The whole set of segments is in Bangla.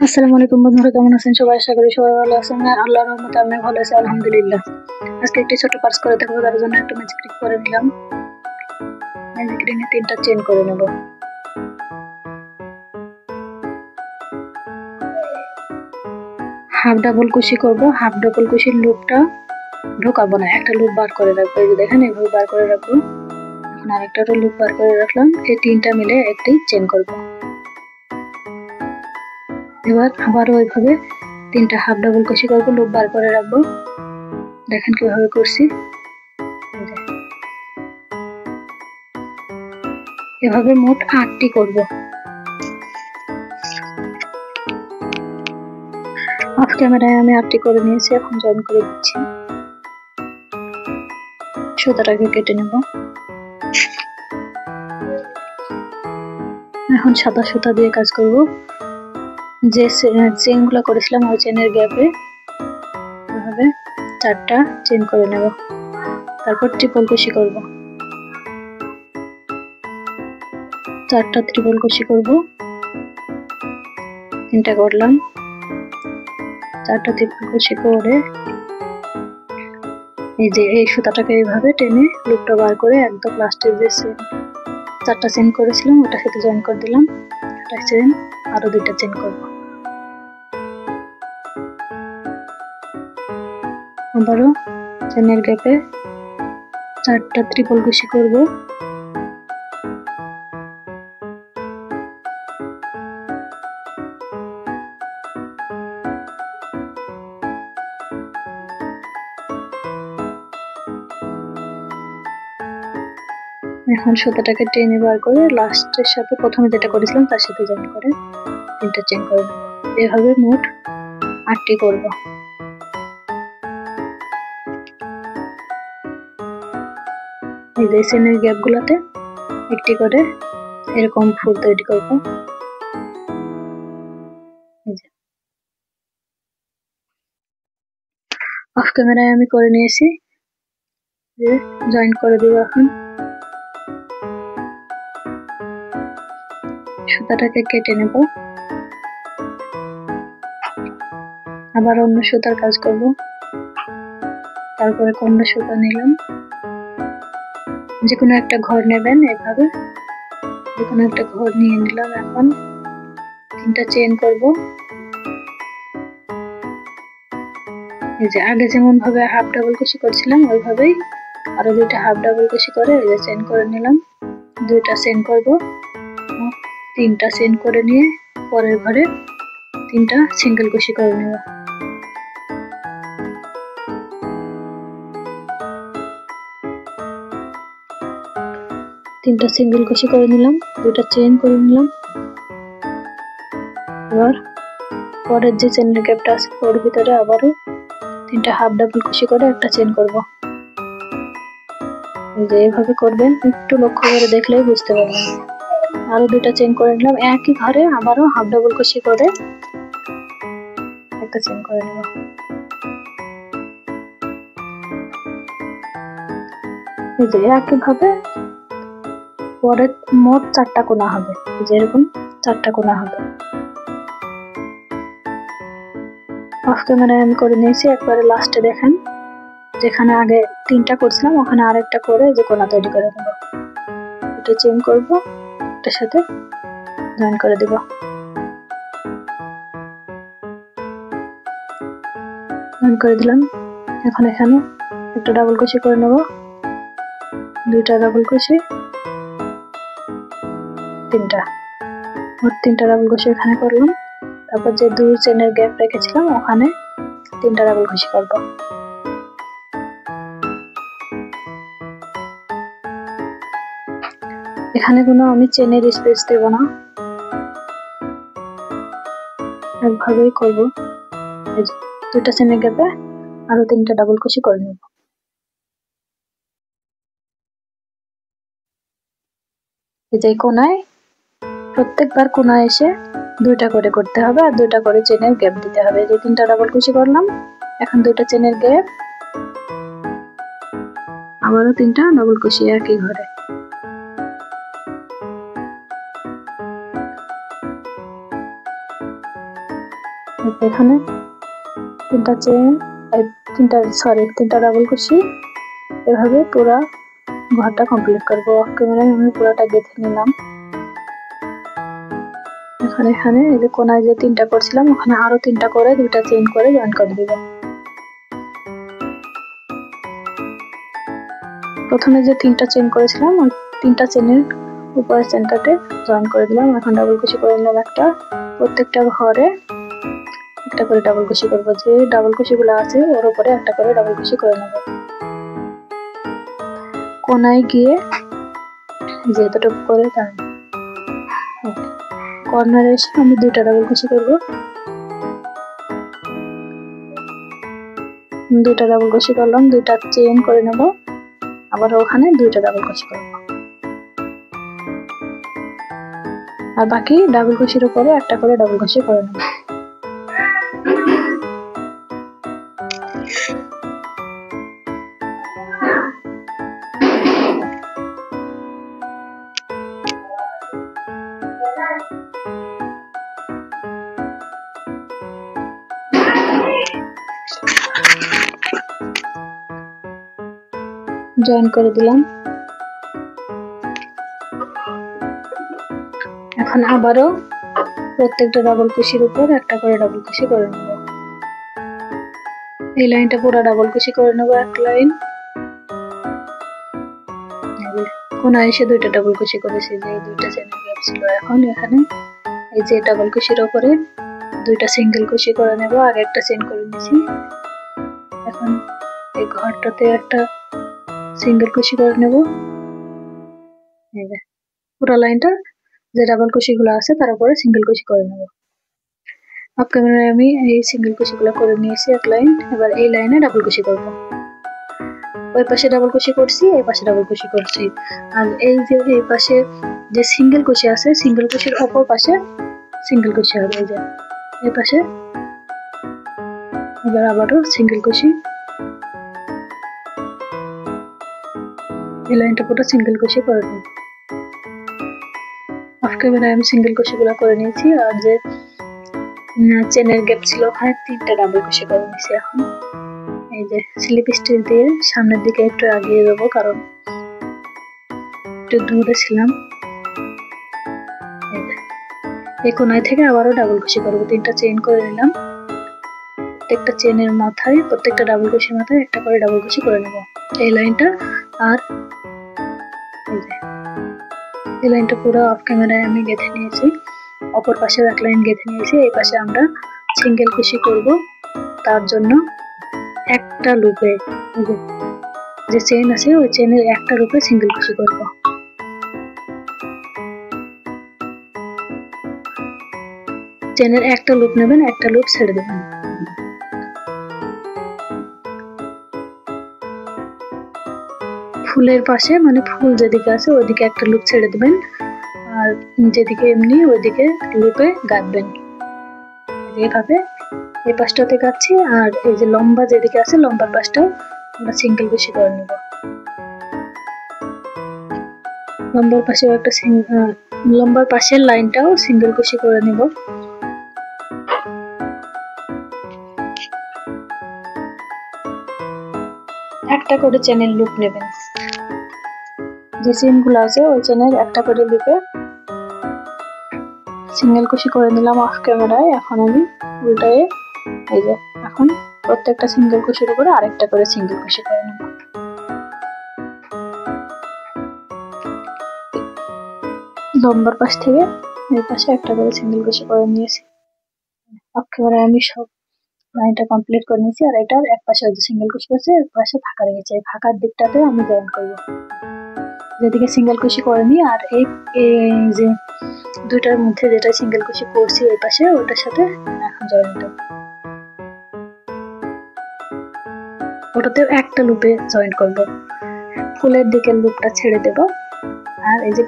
আসসালামু আলাইকুম বন্ধুরা, কেমন আছেন সবাই? আশা করি সবাই ভালো আছেন। আল্লাহর রহমতে আমি ভালো আছি, আলহামদুলিল্লাহ। আজকে একটি ছোট পার্স করে দেখাবো, তার জন্য একটা ম্যাজিক রিং করে নিলাম। ম্যাজিক রিং এ 3টা চেন করে নেব। হাফ ডাবল কুশি করব। হাফ ডাবল কুশির লুপটা ঢোকাবো না, একটা লুপ বার করে রাখবো। এই যে দেখেন, এইভাবে বার করে রাখবো। এখন আরেকটা লুপ বার করে রাখলাম। এই 3টা মিলে একটি চেন করব। এবার আবারও ওইভাবে 3টা হাফ ডাবল কুশি করব, লুপ বার করে রাখবো। দেখেন কিভাবে করছি। এভাবে মোট 8টি করব। অফ ক্যামেরায় আমি 8টি করে নিয়েছি, এখন জয়েন করে দিচ্ছি। সুতাটাকে কেটে নেব। এখন সাদা সুতা দিয়ে কাজ করব। যে চেনগুলো করেছিলাম ওই চেনের গ্যাপে এভাবে 4টা চেন করে নেব। তারপর ট্রিপল কুশি করব। 4টা ট্রিপল কুশি করব। 3টা করলাম। 4টা ট্রিপল কুশি করে এই যে এই সুতাটাকে এইভাবে টেনে লুপটা বার করে একদম লাস্টে যে 4টা চেন করেছিলাম ওটার সাথে জয়েন করে দিলাম। একটা চেন, আরো 2টা চেন করব। আবারও চেনের গ্যাপে 4টা ট্রিপল কুশি করব। এখন সুতাটাকে টেনে বার করে লাস্টের সাথে প্রথমে যেটা করেছিলাম তার সাথে জয়েন করে 3টা চেন করে নেব। এভাবে মোট 8টি করব। এই যে চেনের গ্যাপগুলোতে একটি করে এরকম ফুল তৈরি করব। অফ ক্যামেরায় আমি করে নিয়েছি। জয়েন করে দিব। এখন সুতাটাকে কেটে নেব। আবার অন্য সুতার কাজ করব। তারপরে অন্য সুতা নিলাম। যে কোনো একটা ঘর নেবেন, এভাবে যে কোনো একটা ঘর নিয়ে নিলাম। এখন 3টা চেন করব। এই যে আগে যেমন ভাবে হাফ ডাবল কুশি করছিলাম ওইভাবেই আরো 2টা হাফ ডাবল কুশি করে এই যে চেন করে নিলাম। 2টা চেন করব। 3টা চেন করে নিয়ে পরের ঘরে 3টা সিঙ্গেল কুশি করে নেব। তিনটা সিঙ্গেল কুশি করে নিলাম, 2টা চেন করে নিলাম। এবার পরের যে চেনের গ্যাপটা আছে ওর ভিতরে আবারও 3টা হাফ ডাবল কুশি করে একটা চেন করব। এই যে এইভাবে করবেন, একটু লক্ষ্য করে দেখলেই বুঝতে পারবেন। আরো 2টা চেন করে নিলাম। একই ঘরে আবারও হাফ ডাবল কুশি করে একটা চেন করে নেব। এই যে একইভাবে পরে মোট 4টা কোণা হবে। যেরকম 4টা কোণা হবে। অফ ক্যামেরায় আমি করে নিয়েছি। একবারে লাস্টে দেখেন, যেখানে আগে 3টা করছিলাম ওখানে আরেকটা করে যে কোণা তৈরি করে নেব। এটা চেন করব, এটার সাথে জয়েন করে দেব। জয়েন করে দিলাম। এখন এখানে একটা ডাবল কুশি করে নেব। 2টা ডাবল কুশি, 3টা, মোট 3টা ডাবল কুশি এখানে করলাম। তারপর যে 2 চেনের গ্যাপ রেখেছিলাম ওখানে 3টা ডাবল কুশি করব। এখানে কোনো আমি চেনের স্পেস দেব না, একভাবেই করব। 2টা চেনের গ্যাপে আরো 3টা ডাবল কুশি করে নেব। এই যে কোনায় প্রত্যেকবার কোনায় এসে 2টা করে করতে হবে আর 2টা করে চেনের গ্যাপ দিতে হবে। এই যে 3টা ডাবল কুশি করলাম, এখন 2টা চেনের গ্যাপ, আবারও 3টা ডাবল কুশি একই ঘরে। এখানে তিনটা চেন, তিনটা ডাবল কুশি, এভাবে পুরো ঘরটা কমপ্লিট করবো। অফ ক্যামেরায় আমি পুরোটা গেঁথে নিলাম। এখানে এই যে কোনায় যে তিনটা করছিলাম ওখানে আরো তিনটা করে দুইটা চেইন করে জয়েন করে দিব। প্রথমে যে তিনটা চেইন করেছিলাম ওই তিনটা চেনের উপরের চেনটাতে জয়েন করে দিলাম। এখন ডাবল কুশি করে নিলাম একটা, প্রত্যেকটা ঘরে একটা করে ডাবল কুশি করবো। যে ডাবল কুশিগুলো আছে ওর উপরে একটা করে ডাবল কুশি করে নেব। কোনায় গিয়ে যে এতটুকু করে তার কর্নারে এসে আমি দুইটা ডাবল কুশি করবো। দুইটা ডাবল কুশি করলাম, দুইটা চেইন করে নেব, আবার ওখানে দুইটা ডাবল কুশি করব। আর বাকি ডাবল কুশির উপরে একটা করে ডাবল কুশি করে নেব। জয়েন করে দিলাম। এখন আবারও প্রত্যেকটা ডাবল কুশির উপর একটা করে ডাবল কুশি করে নেব। এই লাইনটা পুরো ডাবল কুশি করে নেব এক লাইন। কোনায় এসে দুইটা ডাবল কুশি করেছি, যে দুইটা চেনের গ্যাপ ছিল। এখন এখানে এই যে ডাবল কুশির উপরে দুইটা সিঙ্গেল কুশি করে নেব, আর একটা চেন করে নিয়েছি। এখন এই ঘরটাতে একটা সিঙ্গেল কুশি করে নেব। এই যে পুরো লাইনটা যে ডাবল কুশিগুলো আছে তার উপরে সিঙ্গেল কুশি করে নেব। অফ ক্যামেরায় আমি এই সিঙ্গেল কুশিগুলো করে নিয়েছি এক লাইন। এবার এই লাইনে ডাবল কুশি করব। ওই পাশে ডাবল কুশি করছি, এই পাশে ডাবল কুশি করছি। আর এই যে এই পাশে যে সিঙ্গেল কুশি আছে, সিঙ্গেল কুশির অপর পাশে সিঙ্গেল কুশি হবে। এই যে এই পাশে এবার আবারও সিঙ্গেল কুশি। এই লাইনটা পুরো সিঙ্গেল কুশি করে নেব। অফ ক্যামেরায় আমি সিঙ্গেল কুশিগুলো করে নিয়েছি। আর যে চেনের গ্যাপ ছিল ওখানে তিনটা ডাবল কুশি করে নিয়েছি। এখন এই যে স্লিপ স্টিচ দিয়ে সামনের দিকে একটু আগিয়ে দেবো, কারণ একটু দূরে ছিলাম। এই কোনায় থেকে আবারও ডাবল কুশি করবো। তিনটা চেইন করে নিলাম, প্রত্যেকটা চেনের মাথায়, প্রত্যেকটা ডাবল কুশির মাথায় একটা করে ডাবল কুশি করে নেব। এই লাইনটা আর এই লাইনটা পুরো অফ ক্যামেরায় আমি গেঁথে নিয়েছি। অপর পাশেও এক লাইন গেঁথে নিয়েছি। এই পাশে আমরা সিঙ্গেল কুশি করব, তার জন্য একটা লুপে যে চেন আছে ওই চেনের একটা লুপে সিঙ্গেল কুশি করব। চেনের একটা লুপ নেবেন, একটা লুপ ছেড়ে দেবেন। ফুলের পাশে মানে ফুল যেদিকে আছে ওইদিকে একটা লুপ ছেড়ে দেবেন, আর যেদিকে এমনি ওইদিকে লুপে গাঁথবেন। এইভাবে এই পাশটাতে গাঁথছি, আর এই যে লম্বা যেদিকে আছে লম্বার পাশটাও আমরা সিঙ্গেল কুশি করে নেব। লম্বার পাশেও একটা লম্বার পাশের লাইনটাও সিঙ্গেল কুশি করে নেব। একটা করে চেনের লুপ নেবেন, যে চেনগুলো আছে ওই চেনের একটা করে লুপে সিঙ্গেল কুশি করে নিলাম অফ ক্যামেরায়। এখন আমি উল্টায়ে এই যে এখন প্রত্যেকটা সিঙ্গেল কুশির উপরে আরেকটা করে সিঙ্গেল কুশি করে নেব। লম্বার পাশ থেকে এই পাশে একটা করে সিঙ্গেল কুশি করে নিয়েছি। অফ ক্যামেরায় আমি সব লাইনটা কমপ্লিট করে নিয়েছি। আর এটার এক পাশে যে সিঙ্গেল কুশি করছে এক পাশে ফাঁকা রেখেছি, এই ফাঁকার দিকটাতে আমি জয়েন করব, যেদিকে সিঙ্গেল কুশি করেনি। আর এই যে দুইটার মধ্যে যেটা সিঙ্গেল কুশি করছি এই পাশে ওটার সাথে এখন জয়েন দেব। ওটাতেও একটা লুপে জয়েন করব। ফুলের দিকের লুপটা ছেড়ে দেব, আর এই যে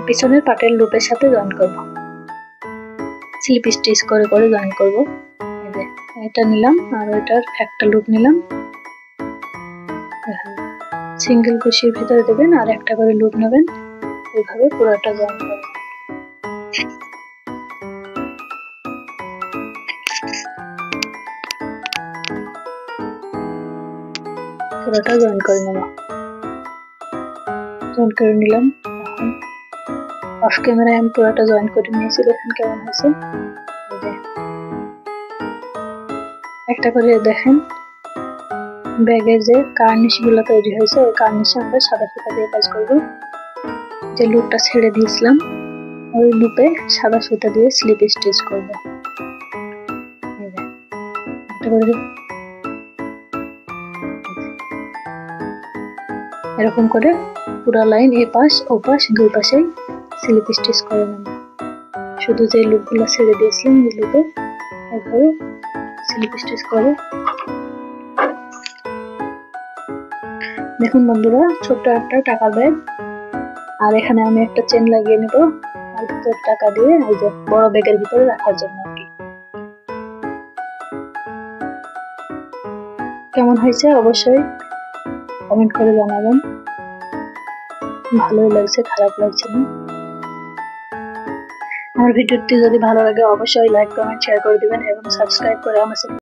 পিছনের পাটের লুপের সাথে জয়েন করব। স্লিপ স্টিচ করে করে জয়েন করব। এই যে এটা নিলাম আর ওইটার একটা লুপ নিলাম, সিঙ্গেল কুশির ভিতরে দেবেন আর একটা করে লুপ নেবেন, এইভাবে পুরোটা জয়েন করবেন। পুরোটা জয়েন করে নেব। জয়েন করে নিলাম। অফ ক্যামেরায় আমি পুরোটা জয়েন করে নিয়েছি, দেখেন কেমন হয়েছে। একটা করে দেখেন ব্যাগের যে কার্নিশ গুলো তৈরি হয়েছে, ওই কার্নিশে আমরা সাদা সুতা দিয়ে কাজ করব। যে লুপটা ছেড়ে দিয়েছিলাম ওই লুপে সাদা সুতা দিয়ে স্লিপ স্টিচ করব। এরকম করে পুরো লাইন এ পাশ ও পাশ দুই পাশেই স্লিপ স্টিচ করে নেব। শুধু যে লুপগুলো ছেড়ে দিয়েছিলাম ওই লুপে এভাবে স্লিপ স্টিচ করে। দেখুন বন্ধুরা, ছোট্ট একটা টাকা ব্যাগ, আর এখানে আমি একটা চেন লাগিয়ে নেব আর ভিতরে টাকা দিয়ে, ওই যে বড় ব্যাগের ভিতরে রাখার জন্য আর কি। কেমন হয়েছে অবশ্যই কমেন্ট করে জানাবেন। ভালোই লাগছে, খারাপ লাগছে না। আমার ভিডিওটি যদি ভালো লাগে অবশ্যই লাইক কমেন্ট শেয়ার করে দিবেন এবং সাবস্ক্রাইব করে আমার